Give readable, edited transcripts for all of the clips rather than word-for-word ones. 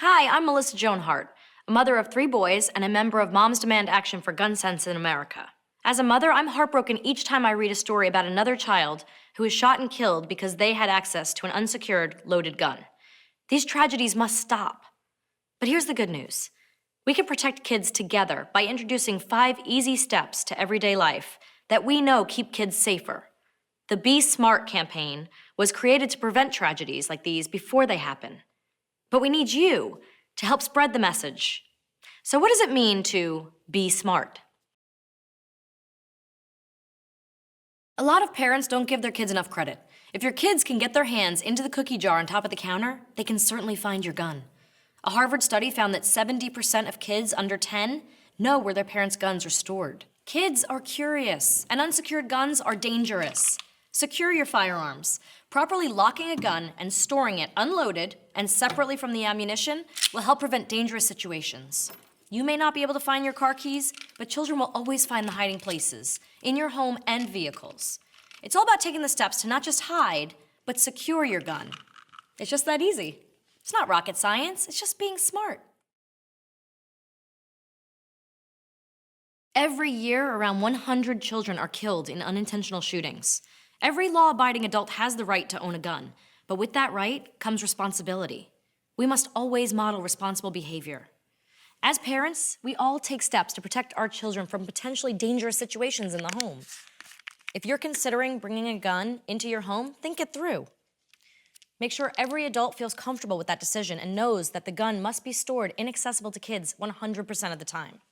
Hi, I'm Melissa Joan Hart, a mother of 3 boys and a member of Moms Demand Action for Gun Sense in America. As a mother, I'm heartbroken each time I read a story about another child who is shot and killed because they had access to an unsecured, loaded gun. These tragedies must stop. But here's the good news. We can protect kids together by introducing 5 easy steps to everyday life that we know keep kids safer. The Be Smart campaign was created to prevent tragedies like these before they happen. But we need you to help spread the message. So what does it mean to be smart? A lot of parents don't give their kids enough credit. If your kids can get their hands into the cookie jar on top of the counter, they can certainly find your gun. A Harvard study found that 70% of kids under 10 know where their parents' guns are stored. Kids are curious, and unsecured guns are dangerous. Secure your firearms. Properly locking a gun and storing it unloaded and separately from the ammunition will help prevent dangerous situations. You may not be able to find your car keys, but children will always find the hiding places in your home and vehicles. It's all about taking the steps to not just hide, but secure your gun. It's just that easy. It's not rocket science, it's just being smart. Every year, around 100 children are killed in unintentional shootings. Every law-abiding adult has the right to own a gun, but with that right comes responsibility. We must always model responsible behavior. As parents, we all take steps to protect our children from potentially dangerous situations in the home. If you're considering bringing a gun into your home, think it through. Make sure every adult feels comfortable with that decision and knows that the gun must be stored inaccessible to kids 100% of the time.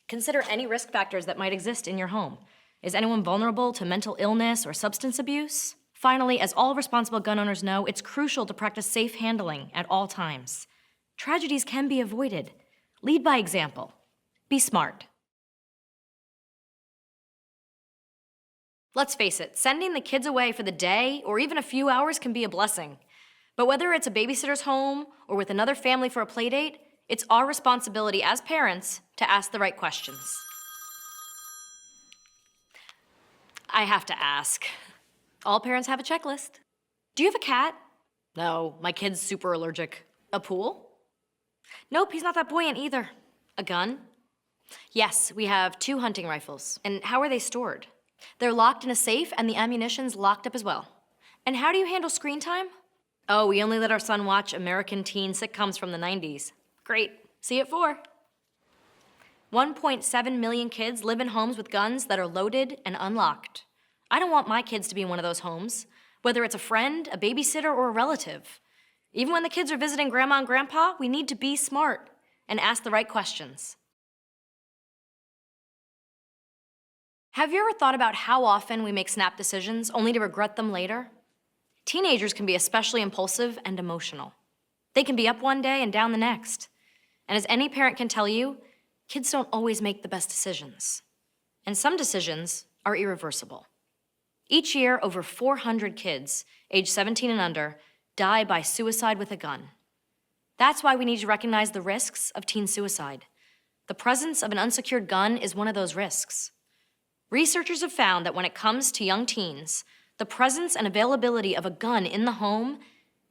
Consider any risk factors that might exist in your home. Is anyone vulnerable to mental illness or substance abuse? Finally, as all responsible gun owners know, it's crucial to practice safe handling at all times. Tragedies can be avoided. Lead by example. Be smart. Let's face it, sending the kids away for the day or even a few hours can be a blessing. But whether it's a babysitter's home or with another family for a play date, it's our responsibility as parents to ask the right questions. I have to ask. All parents have a checklist. Do you have a cat? No, my kid's super allergic. A pool? Nope, he's not that buoyant either. A gun? Yes, we have 2 hunting rifles. And how are they stored? They're locked in a safe and the ammunition's locked up as well. And how do you handle screen time? Oh, we only let our son watch American teen sitcoms from the 90s. Great, see you at 4. 1.7 million kids live in homes with guns that are loaded and unlocked. I don't want my kids to be in one of those homes, whether it's a friend, a babysitter, or a relative. Even when the kids are visiting grandma and grandpa, we need to be smart and ask the right questions. Have you ever thought about how often we make snap decisions only to regret them later? Teenagers can be especially impulsive and emotional. They can be up one day and down the next. And as any parent can tell you, kids don't always make the best decisions. And some decisions are irreversible. Each year, over 400 kids, age 17 and under, die by suicide with a gun. That's why we need to recognize the risks of teen suicide. The presence of an unsecured gun is one of those risks. Researchers have found that when it comes to young teens, the presence and availability of a gun in the home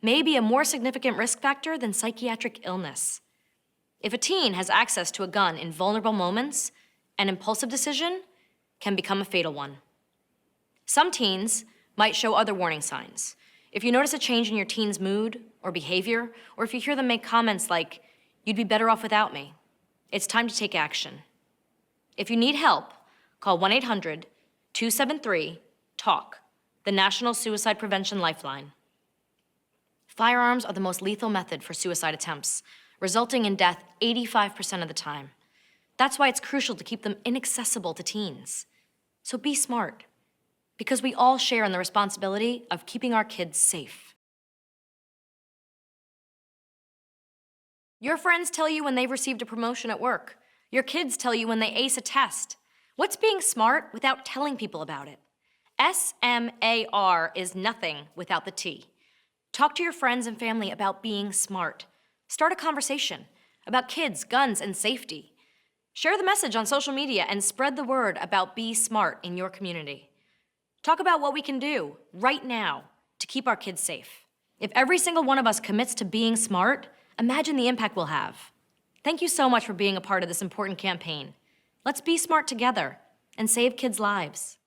may be a more significant risk factor than psychiatric illness. If a teen has access to a gun in vulnerable moments, an impulsive decision can become a fatal one. Some teens might show other warning signs. If you notice a change in your teen's mood or behavior, or if you hear them make comments like, "You'd be better off without me," it's time to take action. If you need help, call 1-800-273-TALK, the National Suicide Prevention Lifeline. Firearms are the most lethal method for suicide attempts, resulting in death 85% of the time. That's why it's crucial to keep them inaccessible to teens. So be smart, because we all share in the responsibility of keeping our kids safe. Your friends tell you when they've received a promotion at work. Your kids tell you when they ace a test. What's being smart without telling people about it? SMAR is nothing without the T. Talk to your friends and family about being smart. Start a conversation about kids, guns, and safety. Share the message on social media and spread the word about Be Smart in your community. Talk about what we can do right now to keep our kids safe. If every single one of us commits to being smart, Imagine the impact we'll have. Thank you so much for being a part of this important campaign. Let's be smart together and save kids' lives.